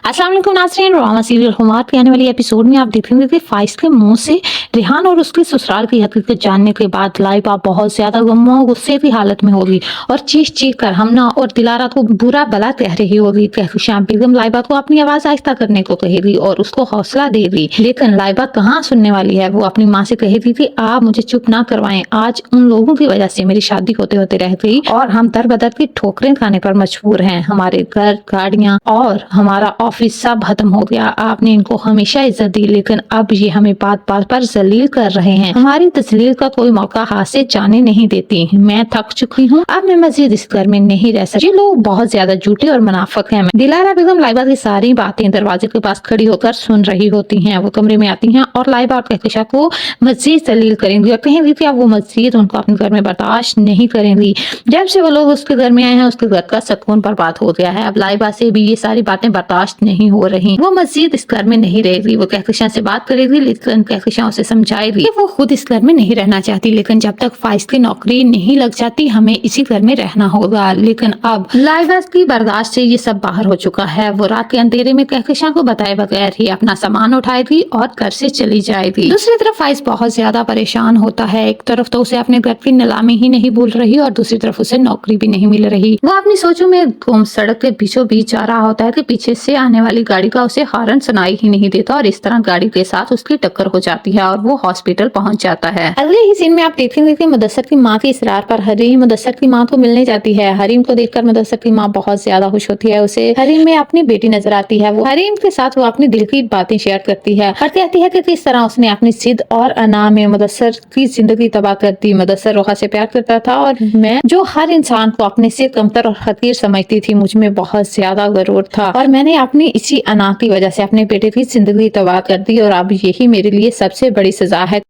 अस्सलाम वालेकुम नाज़रीन, ड्रामा सीरियल हुमात के आने वाली एपिसोड में आप देखेंगे कि फाइज के मुंह से रिहान और उसके ससुराल की हकीकत जानने के बाद लाइबा बहुत ज्यादा गम और गुस्से की हालत में होगी और चीख चीख कर हमना और दिलारा को बुरा भला कह रही होगी। कहकशां बेगम लाइबा को अपनी आवाज आहिस्ता करने को कहेगी और उसको हौसला देगी, लेकिन लाइबा कहाँ सुनने वाली है। वो अपनी माँ से कहेगी कि आप मुझे चुप ना करवाएं, आज उन लोगों की वजह से मेरी शादी होते होते रह गई और हम दर बदर की ठोकरें खाने पर मजबूर हैं। हमारे घर, गाड़ियाँ और हमारा ऑफिस सब खत्म हो गया। आपने इनको हमेशा इज्जत दी, लेकिन अब ये हमें बात बात पर जलील कर रहे हैं। हमारी तस्लील का कोई मौका हाथ से जाने नहीं देती। मैं थक चुकी हूँ, अब मैं मजीद इस घर में नहीं रह सकती। ये लोग बहुत ज्यादा झूठे और मुनाफिक हैं। दिलारा बेगम लाइबा की सारी बातें दरवाजे के पास खड़ी होकर सुन रही होती हैं। वो कमरे में आती हैं और लाइबा और कहकशा को मजीद जलील करेंगी और कहेंगी कि अब वो मजीद उनको अपने घर में बर्दाश्त नहीं करेंगी। जब से वो लोग उसके घर में आए हैं, उसके घर का सुकून बर्बाद हो गया है। अब लाइबा से भी ये सारी बातें बर्दाश्त नहीं हो रही। वो मजीद इस घर में नहीं रहेगी। वो कहकशा से बात करेगी, लेकिन कहकशा उसे समझाएगी कि वो खुद इस घर में नहीं रहना चाहती, लेकिन जब तक फाइज की नौकरी नहीं लग जाती हमें इसी घर में रहना होगा। लेकिन अब लाइबा की बर्दाश्त से ये सब बाहर हो चुका है। वो रात के अंधेरे में कहकशा को बताए बगैर ही अपना सामान उठाएगी और घर से चली जाएगी। दूसरी तरफ फाइज बहुत ज्यादा परेशान होता है। एक तरफ तो उसे अपने घर की नीलामी ही नहीं भूल रही और दूसरी तरफ उसे नौकरी भी नहीं मिल रही। वो अपनी सोचों में गुम सड़क के बीचों बीच जा रहा होता है कि पीछे से आने वाली गाड़ी का उसे हॉर्न सुनाई ही नहीं देता और इस तरह गाड़ी के साथ उसकी टक्कर हो जाती है और वो हॉस्पिटल पहुंच जाता है। अगले ही सीन में आप देखेंगे कि मुदस्सर की माँ के इसरार पर हरीम मुदस्सर की माँ को मिलने जाती है। हरीम को देखकर मुदस्सर की माँ बहुत ज्यादा खुश होती है। उसे हरीम में अपनी बेटी नजर आती है। वो हरीम के साथ वो अपनी दिल की बातें शेयर करती है और कहती है कि किस तरह उसने अपनी जिद और अना में मुदस्सर की जिंदगी तबाह कर दी। मुदस्सर रोहा से प्यार करता था और मैं जो हर इंसान को अपने से कमतर और हकीर समझती थी, मुझ में बहुत ज्यादा गरूर था और मैंने अपनी इसी अना की वजह से अपने बेटे की जिंदगी तबाह कर दी और अब यही मेरे लिए सबसे बड़ी सजा है।